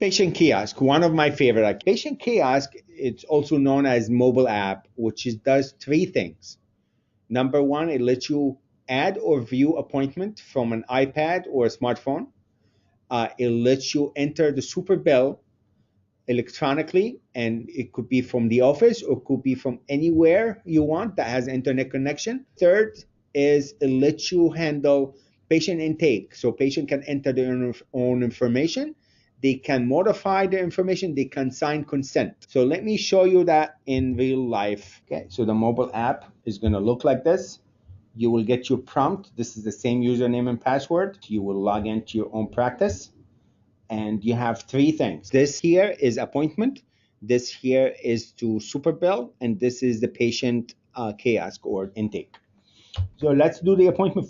Patient Kiosk, one of my favorite. Like Patient Kiosk, it's also known as mobile app, which does three things. Number one, it lets you add or view appointment from an iPad or a smartphone. It lets you enter the Superbill electronically, and it could be from the office or could be from anywhere you want that has internet connection. Third is it lets you handle patient intake, so patient can enter their own information, they can modify the information, they can sign consent. So let me show you that in real life. Okay, so the mobile app is going to look like this. You will get your prompt. This is the same username and password. You will log into your own practice, and you have three things. This here is appointment, this here is to Superbill, and this is the patient kiosk or intake. So let's do the appointment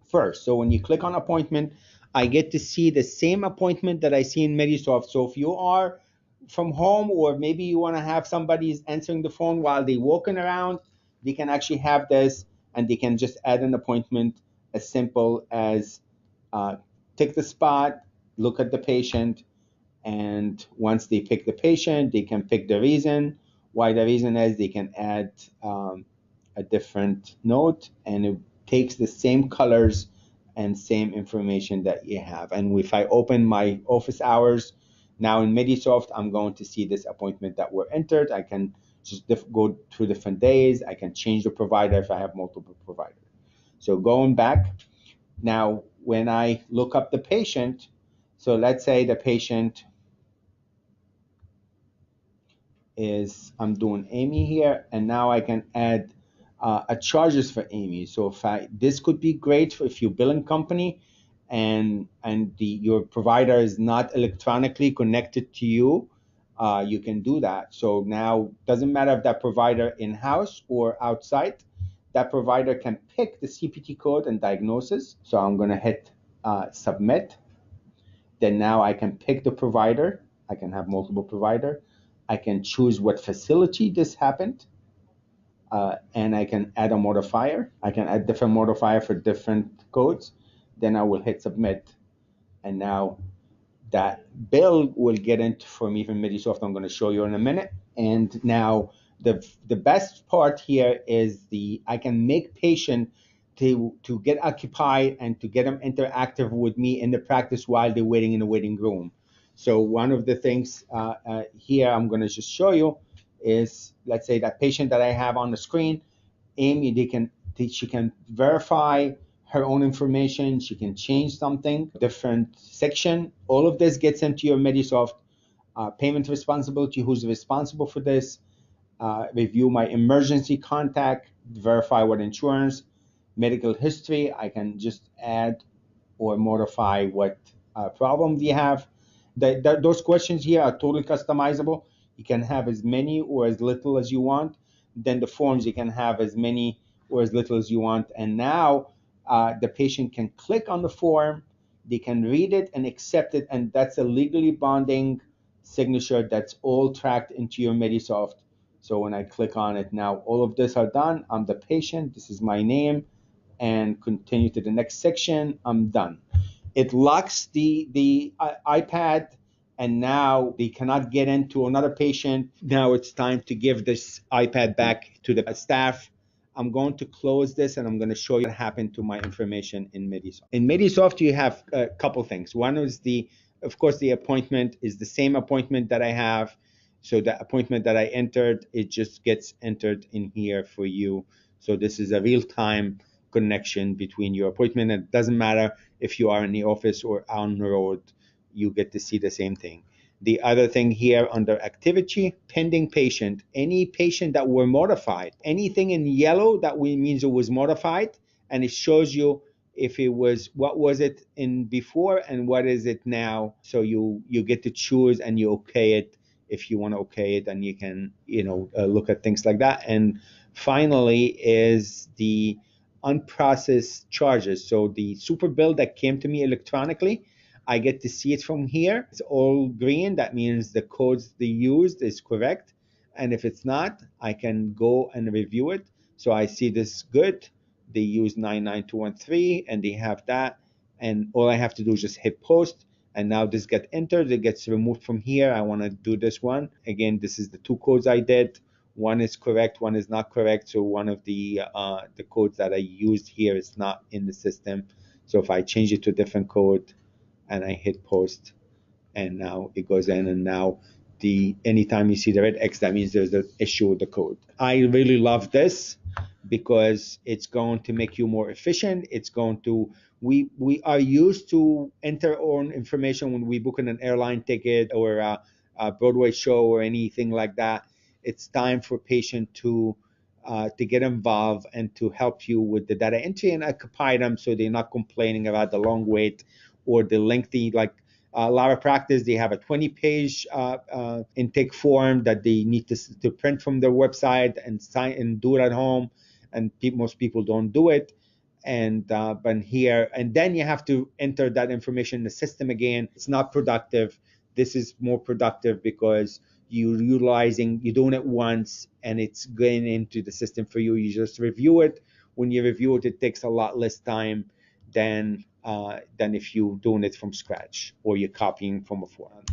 first. So when you click on appointment, I get to see the same appointment that I see in Medisoft. So if you are from home, or maybe you want to have somebody answering the phone while they're walking around, they can actually have this, and they can just add an appointment as simple as take the spot, look at the patient, and once they pick the patient, they can pick the reason. Why the reason is, they can add a different note, and it takes the same colors and same information that you have. And if I open my office hours now in Medisoft, I'm going to see this appointment that were entered. I can just go through different days. I can change the provider if I have multiple providers. So going back, now when I look up the patient, so let's say the patient is, I'm doing Amy here, and now I can add a charges for Amy. So this could be great for if you're billing company and your provider is not electronically connected to you, you can do that. So now doesn't matter if that provider in-house or outside, that provider can pick the CPT code and diagnosis. So I'm going to hit submit. Then now I can pick the provider. I can have multiple provider. I can choose what facility this happened, and I can add a modifier. I can add different modifier for different codes. Then I will hit submit, and now that bill will get into for me from Medisoft. I'm going to show you in a minute. And now the best part here is I can make patient to get occupied and to get them interactive with me in the practice while they're waiting in the waiting room. So one of the things here I'm going to just show you is, let's say that patient that I have on the screen, Amy, she can verify her own information. She can change something, different section. All of this gets into your Medisoft payment responsibility, who's responsible for this, review my emergency contact, verify what insurance, medical history. I can just add or modify what problem we have. Those questions here are totally customizable. You can have as many or as little as you want. Then the forms, you can have as many or as little as you want. And now the patient can click on the form, they can read it and accept it, and that's a legally binding signature that's all tracked into your Medisoft. So when I click on it now, all of this are done. I'm the patient, this is my name, and continue to the next section, I'm done. It locks the iPad, and now they cannot get into another patient. Now it's time to give this iPad back to the staff. I'm going to close this, and I'm going to show you what happened to my information in Medisoft. In Medisoft, you have a couple things. One is of course, the appointment is the same appointment that I have. So the appointment that I entered, it just gets entered in here for you. So this is a real-time connection between your appointment. It doesn't matter if you are in the office or on the road, you get to see the same thing. The other thing here under activity, pending patient, any patient that were modified, anything in yellow that means it was modified, and it shows you if it was, what was it in before and what is it now. So you get to choose and you okay it if you want to okay it, and you can look at things like that. And finally is the unprocessed charges. So the super bill that came to me electronically, I get to see it from here. It's all green. That means the codes they used is correct. And if it's not, I can go and review it. So I see this good. They use 99213 and they have that. And all I have to do is just hit post, and now this get entered, it gets removed from here. I want to do this one again. This is the two codes I did. One is correct, one is not correct. So one of the codes that I used here is not in the system. So if I change it to a different code and I hit post, and now it goes in, and now the anytime you see the red X, that means there's an issue with the code. I really love this because it's going to make you more efficient. It's going to we are used to enter our own information when we book an airline ticket or a Broadway show or anything like that. It's time for patient to get involved and to help you with the data entry and occupy them so they're not complaining about the long wait or the lengthy, like a lot of practice, they have a 20-page intake form that they need to print from their website and sign and do it at home, and most people don't do it. And but here, and then you have to enter that information in the system again. It's not productive. This is more productive because you're doing it once and it's going into the system for you. You just review it. When you review it, it takes a lot less time than if you're doing it from scratch or you're copying from a forum.